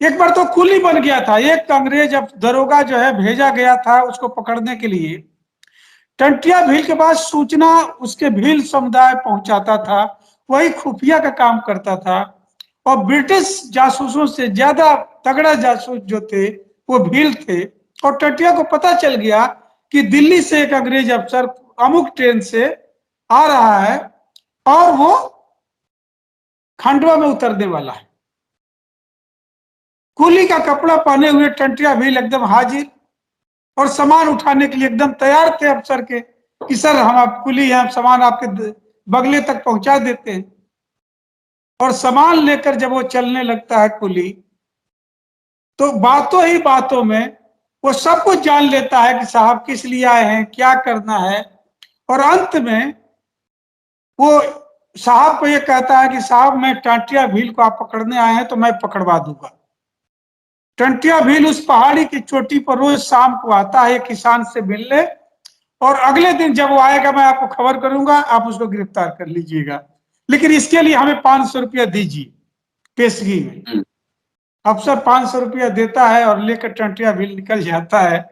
एक बार तो कुली बन गया था, एक अंग्रेज दरोगा जो है भेजा गया था उसको पकड़ने के लिए। टंटिया भील के पास सूचना उसके भील समुदाय पहुंचाता था, वही खुफिया का काम करता था, और ब्रिटिश जासूसों से ज्यादा तगड़ा जासूस जो थे वो भील थे। और टंटिया को पता चल गया कि दिल्ली से एक अंग्रेज अफसर अमुक ट्रेन से आ रहा है, और वो खंडवा में उतरने वाला है। कुली का कपड़ा पहने हुए टंटिया भील एकदम हाजिर, और सामान उठाने के लिए एकदम तैयार थे अफसर के कि सर हम आप कुली हैं, सामान आपके बगले तक पहुंचा देते हैं। और सामान लेकर जब वो चलने लगता है कुली, तो बातों ही बातों में वो सब कुछ जान लेता है कि साहब किस लिए आए हैं, क्या करना है। और अंत में वो साहब को ये कहता है कि साहब मैं टंटिया भील को आप पकड़ने आए हैं तो मैं पकड़वा दूंगा। टंटिया भील उस पहाड़ी की चोटी पर रोज शाम को आता है किसान से मिलने, और अगले दिन जब वो आएगा मैं आपको खबर करूंगा, आप उसको गिरफ्तार कर लीजिएगा, लेकिन इसके लिए हमें 500 रुपया दीजिए पेशगी में। अफसर 500 रुपया देता है और लेकर टंटिया भील निकल जाता है।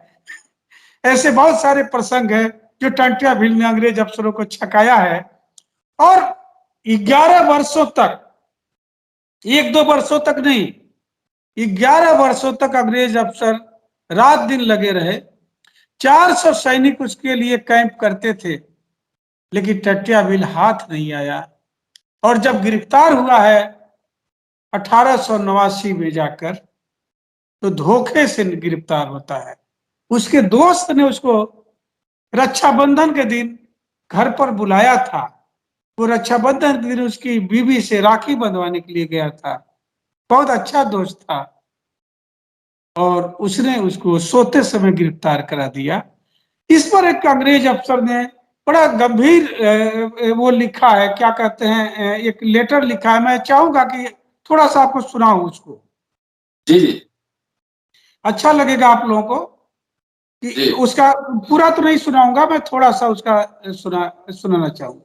ऐसे बहुत सारे प्रसंग है जो टंटिया भील ने अंग्रेज अफसरों को छकाया है। और 11 वर्षों तक, 1-2 वर्षों तक नहीं, 11 वर्षों तक अंग्रेज अफसर रात दिन लगे रहे। 400 सैनिक उसके लिए कैंप करते थे, लेकिन टंटिया भील हाथ नहीं आया। और जब गिरफ्तार हुआ है 1889 में जाकर, तो धोखे से गिरफ्तार होता है। उसके दोस्त ने उसको रक्षाबंधन के दिन घर पर बुलाया था, वो रक्षाबंधन के दिन उसकी बीवी से राखी बंधवाने के लिए गया था, बहुत अच्छा दोस्त था, और उसने उसको सोते समय गिरफ्तार करा दिया। इस पर एक अंग्रेज अफसर ने बड़ा गंभीर वो लिखा है, क्या कहते हैं, एक लेटर लिखा है। मैं चाहूंगा कि थोड़ा सा आपको सुनाऊं उसको, जी जी अच्छा लगेगा आप लोगों को। कि उसका पूरा तो नहीं सुनाऊंगा मैं, थोड़ा सा उसका सुनाना चाहूंगा।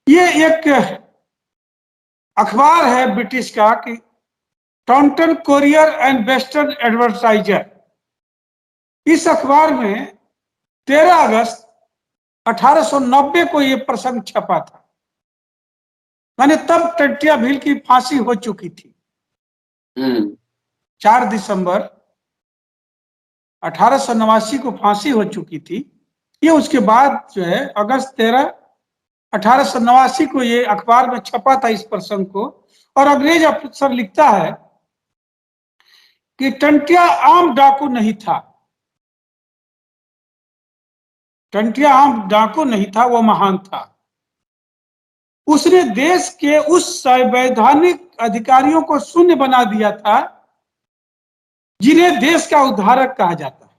ये एक अखबार है ब्रिटिश का कि टाउनटन कोरियर एंड वेस्टर्न एडवर्टाइजर। इस अखबार में 13 अगस्त 1890 को ये प्रसंग छपा था। माने तब टंटिया भील की फांसी हो चुकी थी। 4 दिसंबर 1889 को फांसी हो चुकी थी। ये उसके बाद जो है अगस्त 13 1889 को ये अखबार में छपा था इस प्रसंग को। और अंग्रेज अफसर लिखता है कि टंटिया आम डाकू नहीं था। टंटिया आम डाकू नहीं था, वो महान था। उसने देश के उस संवैधानिक अधिकारियों को शून्य बना दिया था जिन्हें देश का उद्धारक कहा जाता है।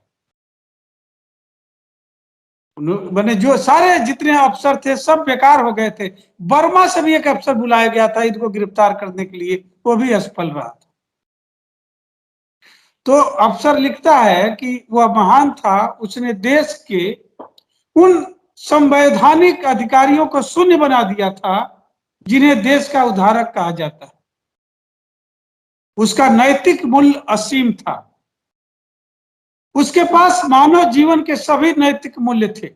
मैंने जो सारे जितने अफसर थे सब बेकार हो गए थे। बर्मा से भी एक अफसर बुलाया गया था इनको गिरफ्तार करने के लिए, वो भी असफल रहा था। तो अफसर लिखता है कि वह महान था, उसने देश के उन संवैधानिक अधिकारियों को शून्य बना दिया था जिन्हें देश का उद्धारक कहा जाता है। उसका नैतिक मूल्य असीम था। उसके पास मानव जीवन के सभी नैतिक मूल्य थे।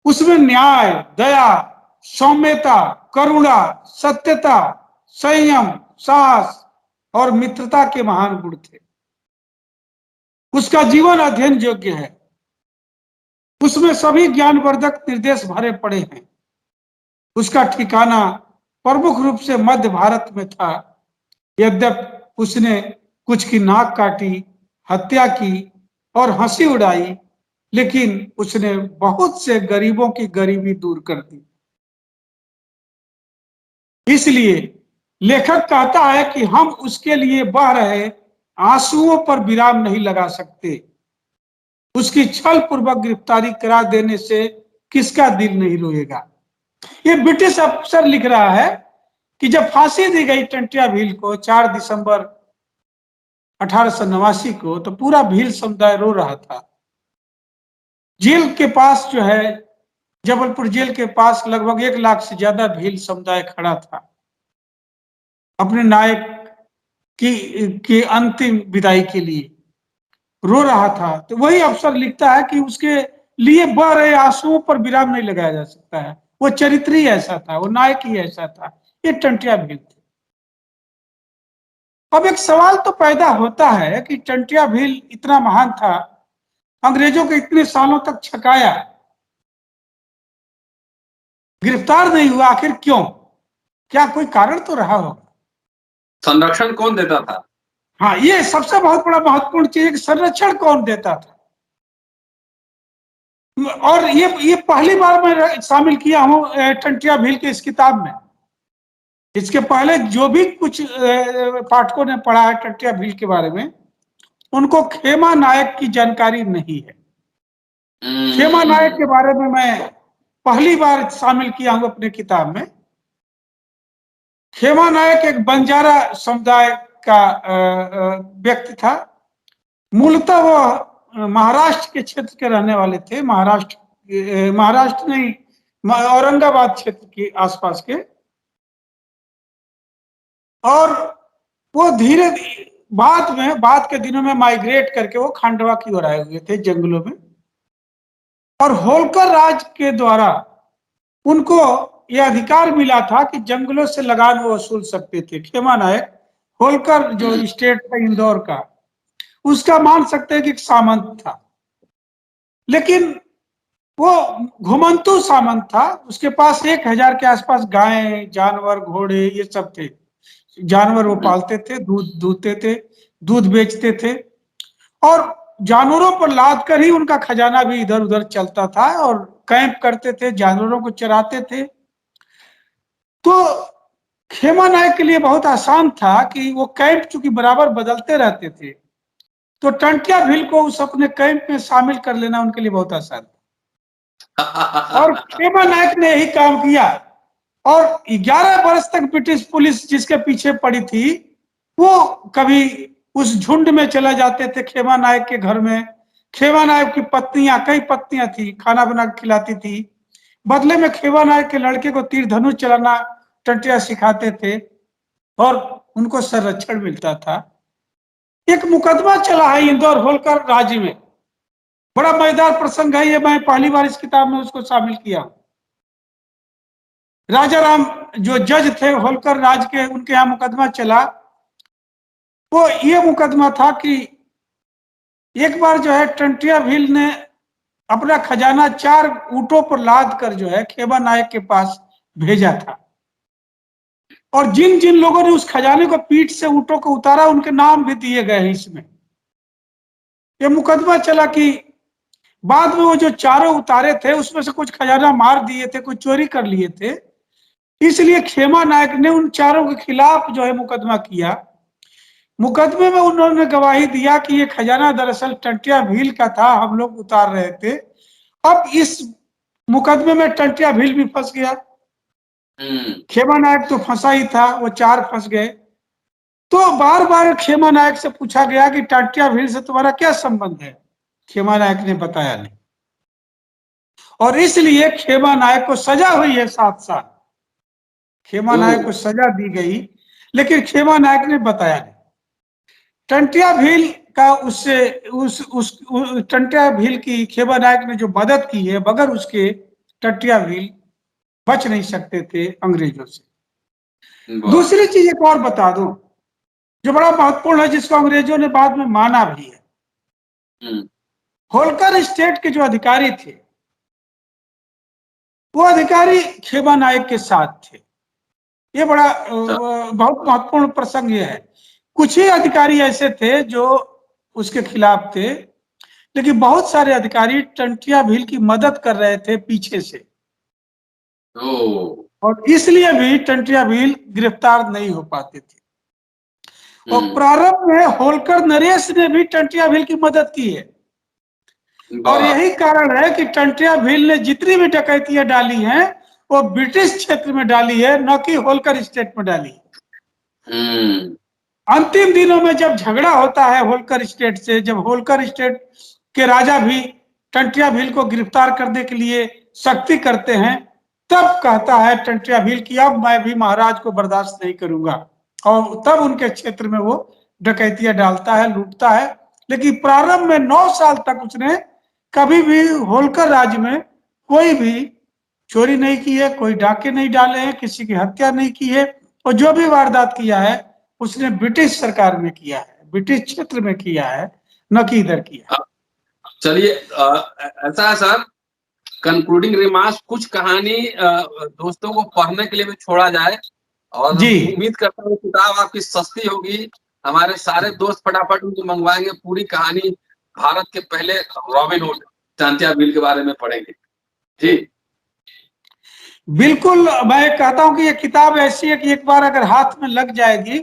उसमें न्याय, दया, सौम्यता, करुणा, सत्यता, संयम, साहस और मित्रता के महान गुण थे। उसका जीवन अध्ययन योग्य है। उसमें सभी ज्ञानवर्धक निर्देश भरे पड़े हैं। उसका ठिकाना प्रमुख रूप से मध्य भारत में था। यद्यपि उसने कुछ की नाक काटी, हत्या की और हंसी उड़ाई, लेकिन उसने बहुत से गरीबों की गरीबी दूर कर दी। इसलिए लेखक कहता है कि हम उसके लिए बह रहे आंसुओं पर विराम नहीं लगा सकते। उसकी छल पूर्वक गिरफ्तारी करा देने से किसका दिल नहीं रोएगा। ये ब्रिटिश अफसर लिख रहा है कि जब फांसी दी गई टंटिया भील को 4 दिसंबर 1889 को, तो पूरा भील समुदाय रो रहा था। जेल के पास जो है, जबलपुर जेल के पास लगभग 1 लाख से ज्यादा भील समुदाय खड़ा था अपने नायक की अंतिम विदाई के लिए रो रहा था। तो वही अफसर लिखता है कि उसके लिए बह रहे आंसुओं पर विराम नहीं लगाया जा सकता है। वो चरित्र ही ऐसा था, वो नायक ही ऐसा था। ये टंटिया भील थे। अब एक सवाल तो पैदा होता है कि टंटिया भील इतना महान था, अंग्रेजों को इतने सालों तक छकाया, गिरफ्तार नहीं हुआ, आखिर क्यों? क्या कोई कारण तो रहा होगा। संरक्षण कौन देता था? हाँ, ये सबसे बहुत बड़ा महत्वपूर्ण चीज है कि संरक्षण कौन देता था। और ये पहली बार मैं शामिल किया हूं टंटिया भील के इस किताब में। इसके पहले जो भी कुछ पाठकों ने पढ़ा है टंटिया भील के बारे में, उनको खेमा नायक की जानकारी नहीं है। खेमा नायक के बारे में मैं पहली बार शामिल किया हूं अपने किताब में। खेमा नायक एक बंजारा समुदाय का व्यक्ति था। मूलतः वो महाराष्ट्र के क्षेत्र के रहने वाले थे। महाराष्ट्र नहीं, औरंगाबाद क्षेत्र के आसपास के। और वो धीरे बाद के दिनों में माइग्रेट करके वो खांडवा की ओर आए हुए थे जंगलों में। और होलकर राज के द्वारा उनको यह अधिकार मिला था कि जंगलों से लगान वो वसूल सकते थे। खेमा नायक होलकर जो स्टेट था इंदौर का, उसका मान सकते हैं कि एक सामंत था। लेकिन वो घुमंतु सामंत था। उसके पास 1000 के आसपास गायें, जानवर, घोड़े ये सब थे। जानवर वो पालते थे, दूध दूहते थे, दूध बेचते थे और जानवरों पर लाद कर ही उनका खजाना भी इधर उधर चलता था। और कैंप करते थे, जानवरों को चराते थे। तो खेमा नायक के लिए बहुत आसान था कि वो कैंप चूंकि बराबर बदलते रहते थे, तो टंटिया भील को उस अपने कैंप में शामिल कर लेना उनके लिए बहुत आसान था। और खेमा नायक ने यही काम किया। और 11 वर्ष तक ब्रिटिश पुलिस जिसके पीछे पड़ी थी, वो कभी उस झुंड में चले जाते थे खेमा नायक के घर में। खेमा नायक की पत्नियां, कई पत्नियां थी, खाना बना के खिलाती थी। बदले में खेमा नायक के लड़के को तीर धनुष चलाना टंटिया सिखाते थे और उनको संरक्षण मिलता था। एक मुकदमा चला है इंदौर होलकर राज्य में, बड़ा मजेदार प्रसंग है ये, मैं पहली बार इस किताब में उसको शामिल किया। राजा राम जो जज थे होलकर राज के, उनके यहाँ मुकदमा चला। वो ये मुकदमा था कि एक बार जो है टंटिया भील ने अपना खजाना 4 ऊंटों पर लाद कर जो है खेमा नायक के पास भेजा था, और जिन जिन लोगों ने उस खजाने को पीठ से ऊंटों को उतारा उनके नाम भी दिए गए हैं इसमें। ये मुकदमा चला कि बाद में वो जो चारों उतारे थे उसमें से कुछ खजाना मार दिए थे, कुछ चोरी कर लिए थे, इसलिए खेमा नायक ने उन चारों के खिलाफ जो है मुकदमा किया। मुकदमे में उन्होंने गवाही दिया कि ये खजाना दरअसल टंटिया भील का था, हम लोग उतार रहे थे। अब इस मुकदमे में टंटिया भील भी फंस गया, खेमा नायक तो फंसा ही था, वो 4 फंस गए। तो बार बार खेमा नायक से पूछा गया कि टंटिया भील से तुम्हारा क्या संबंध है? खेमा नायक ने बताया नहीं, और इसलिए खेमा नायक को सजा हुई है 7 साल। खेमा नायक को सजा दी गई, लेकिन खेमा नायक ने बताया नहीं। टंटिया भील का उससे टंटिया भील की खेमा नायक ने जो मदद की है, बगैर उसके टंटिया भील बच नहीं सकते थे अंग्रेजों से। दूसरी चीज एक और बता दूं जो बड़ा महत्वपूर्ण है, जिसको अंग्रेजों ने बाद में माना भी है। होलकर स्टेट के जो अधिकारी थे वो अधिकारी खेमा नायक के साथ थे। ये बड़ा बहुत महत्वपूर्ण प्रसंग ये है। कुछ ही अधिकारी ऐसे थे जो उसके खिलाफ थे, लेकिन बहुत सारे अधिकारी टंटिया भील की मदद कर रहे थे पीछे से, और इसलिए भी टंटिया भील गिरफ्तार नहीं हो पाते थे। और प्रारंभ में होलकर नरेश ने भी टंटिया भील की मदद की है, और यही कारण है कि टंटिया भील ने जितनी भी डकैतियां डाली हैं वो ब्रिटिश क्षेत्र में डाली है, न कि होलकर स्टेट में डाली है। अंतिम दिनों में जब झगड़ा होता है होलकर स्टेट से, जब होलकर स्टेट के राजा भी टंटिया भील को गिरफ्तार करने के लिए सख्ती करते हैं, तब कहता है टंटिया भील कि अब मैं भी महाराज को बर्दाश्त नहीं करूंगा, और तब उनके क्षेत्र में वो डकैतियां डालता है, लूटता है। लेकिन प्रारंभ में 9 साल तक उसने कभी भी होलकर राज्य में कोई भी चोरी नहीं की है, कोई डाके नहीं डाले हैं, किसी की हत्या नहीं की है, और जो भी वारदात किया है उसने ब्रिटिश सरकार में किया है, ब्रिटिश क्षेत्र में किया है, न कि इधर किया। चलिए, ऐसा है सर, कंक्लूडिंग रिमार्क्स, कुछ कहानी दोस्तों को पढ़ने के लिए भी छोड़ा जाए, और उम्मीद करता हूँ किताब आपकी सस्ती होगी। हमारे सारे दोस्त फटाफट उनको मंगवाएंगे, पूरी कहानी भारत के पहले रॉबिन हुड टंटिया भील के बारे में पढ़ेंगे। जी बिल्कुल, मैं कहता हूं कि ये किताब ऐसी है कि एक बार अगर हाथ में लग जाएगी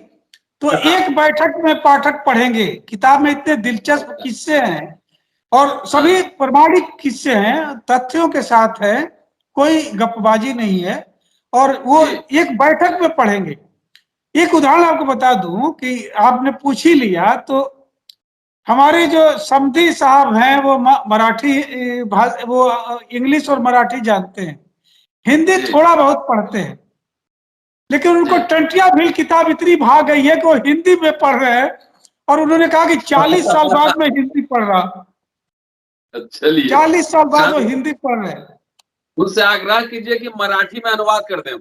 तो एक बैठक में पाठक पढ़ेंगे। किताब में इतने दिलचस्प किस्से हैं, और सभी प्रमाणिक किस्से हैं, तथ्यों के साथ है, कोई गपबाजी नहीं है, और वो एक बैठक में पढ़ेंगे। एक उदाहरण आपको बता दूं कि आपने पूछ ही लिया, तो हमारे जो समधी साहब हैं वो मराठी, वो इंग्लिश और मराठी जानते हैं, हिंदी थोड़ा बहुत पढ़ते हैं, लेकिन उनको टंटिया भील किताब इतनी भा गई है कि वो हिंदी में पढ़ रहे हैं, और उन्होंने कहा कि 40 साल बाद मैं हिंदी पढ़ रहा हूं। 40 साल बाद वो हिंदी पढ़ रहे हैं। उनसे आग्रह कीजिए कि मराठी में अनुवाद कर दें।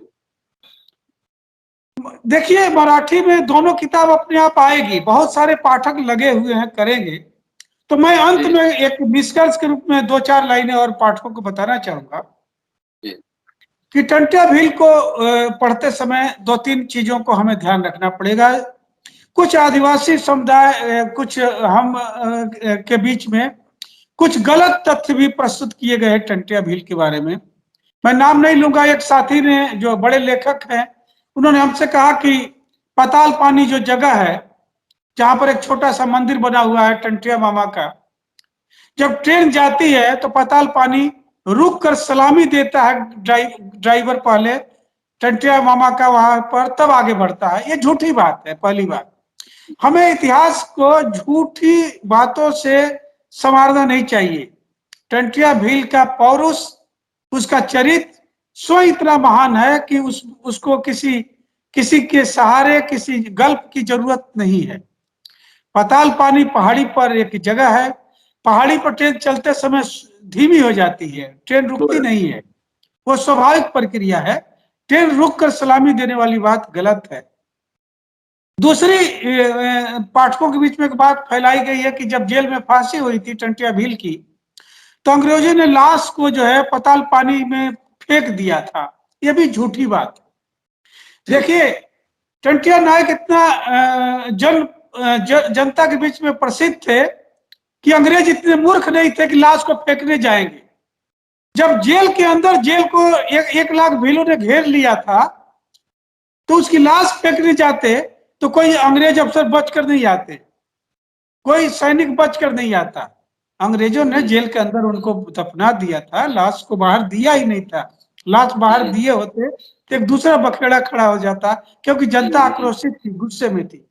देखिए, मराठी में दोनों किताब अपने आप आएगी, बहुत सारे पाठक लगे हुए हैं, करेंगे। तो मैं अंत में एक निष्कर्ष के रूप में 2-4 लाइनें और पाठकों को बताना चाहूंगा कि टंटिया भील को पढ़ते समय 2-3 चीजों को हमें ध्यान रखना पड़ेगा। कुछ आदिवासी समुदाय, कुछ हम के बीच में कुछ गलत तथ्य भी प्रस्तुत किए गए हैं टंटिया भील के बारे में। मैं नाम नहीं लूंगा, एक साथी ने, जो बड़े लेखक हैं, उन्होंने हमसे कहा कि पाताल पानी जो जगह है जहां पर एक छोटा सा मंदिर बना हुआ है टंटिया मामा का, जब ट्रेन जाती है तो पाताल पानी रुक कर सलामी देता है ड्राइवर पहले टंटिया मामा का वहां पर, तब आगे बढ़ता है। ये झूठी बात है। पहली बात, हमें इतिहास को झूठी बातों से संवारना नहीं चाहिए। टंटिया भील का पौरुष, उसका चरित्र स्वयं इतना महान है कि उसको किसी के सहारे, किसी गल्फ की जरूरत नहीं है। पाताल पानी पहाड़ी पर एक जगह है, पहाड़ी पर ट्रेन चलते समय धीमी हो जाती है, ट्रेन रुकती नहीं है, वो स्वाभाविक प्रक्रिया है। ट्रेन रुक कर सलामी देने वाली बात गलत है। दूसरी पाठकों के बीच में एक बात फैलाई गई है कि जब जेल में फांसी हुई थी टंटिया भील की, तो अंग्रेजों ने लाश को जो है पाताल पानी में फेंक दिया था। यह भी झूठी बात। देखिए, टंटिया नायक इतना जनता के बीच में प्रसिद्ध थे कि अंग्रेज इतने मूर्ख नहीं थे कि लाश को फेंकने जाएंगे। जब जेल के अंदर जेल को 1 लाख भीलों ने घेर लिया था, तो उसकी लाश फेंकने जाते तो कोई अंग्रेज अफसर बचकर नहीं आते, कोई सैनिक बचकर नहीं आता। अंग्रेजों ने जेल के अंदर उनको दफना दिया था, लाश को बाहर दिया ही नहीं था। लाश बाहर दिए होते तो एक दूसरा बखेड़ा खड़ा हो जाता, क्योंकि जनता आक्रोशित थी, गुस्से में थी।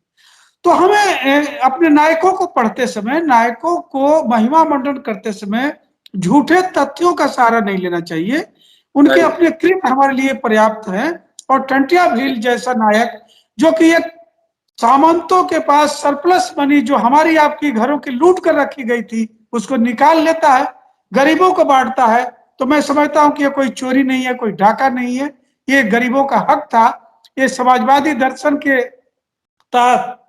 तो हमें अपने नायकों को पढ़ते समय, नायकों को महिमा मंडन करते समय झूठे तथ्यों का सहारा नहीं लेना चाहिए। उनके अपने कृत्य हमारे लिए पर्याप्त हैं। और टंटिया भील जैसा नायक, जो कि एक सामंतों के पास सरप्लस मनी जो हमारी आपकी घरों की लूट कर रखी गई थी, उसको निकाल लेता है, गरीबों को बांटता है, तो मैं समझता हूं कि ये कोई चोरी नहीं है, कोई डाका नहीं है, ये गरीबों का हक था। ये समाजवादी दर्शन के तहत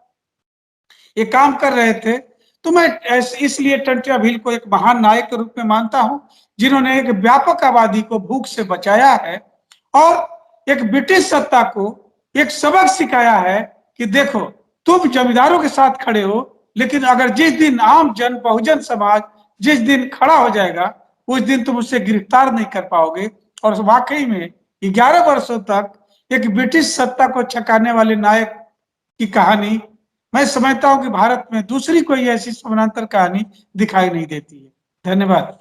ये काम कर रहे थे। तो मैं इसलिए टंटिया भील को एक महान नायक के रूप में मानता हूं, जिन्होंने एक व्यापक आबादी को भूख से बचाया है और एक ब्रिटिश सत्ता को एक सबक सिखाया है कि देखो, तुम जमींदारों के साथ खड़े हो, लेकिन अगर जिस दिन आम जन, बहुजन समाज जिस दिन खड़ा हो जाएगा, उस दिन तुम उससे गिरफ्तार नहीं कर पाओगे। और वाकई में 11 वर्षों तक एक ब्रिटिश सत्ता को छकाने वाले नायक की कहानी, मैं समझता हूं कि भारत में दूसरी कोई ऐसी समानांतर कहानी दिखाई नहीं देती है। धन्यवाद।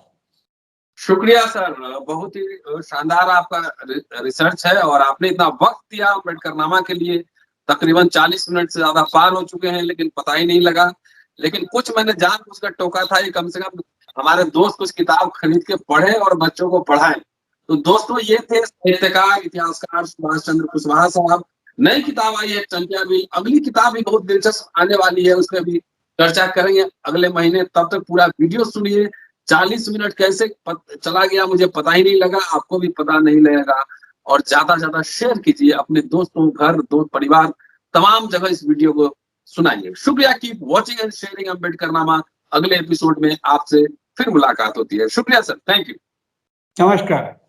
शुक्रिया सर, बहुत ही शानदार आपका रिसर्च है और आपने इतना वक्त दिया अम्बेडकरनामा के लिए। तकरीबन 40 मिनट से ज्यादा पार हो चुके हैं, लेकिन पता ही नहीं लगा। लेकिन कुछ मैंने जानबूझकर टोका था, ये कम से कम हमारे दोस्त कुछ किताब खरीद के पढ़े और बच्चों को पढ़ाएं। तो दोस्तों, ये थे साहित्यकार, इतिहासकार सुभाष चंद्र कुशवाहा साहब। नई किताब आई है टंटिया भील, अगली किताब भी बहुत दिलचस्प आने वाली है, उसमें भी चर्चा करेंगे अगले महीने। तब तक पूरा वीडियो सुनिए। 40 मिनट कैसे चला गया मुझे पता ही नहीं लगा, आपको भी पता नहीं लगेगा। और ज्यादा से ज्यादा शेयर कीजिए अपने दोस्तों, घर, दोस्त, परिवार, तमाम जगह इस वीडियो को सुनाइए। शुक्रिया। Keep watching and sharing Ambedkarnama. अगले एपिसोड में आपसे फिर मुलाकात होती है। शुक्रिया सर, थैंक यू। नमस्कार।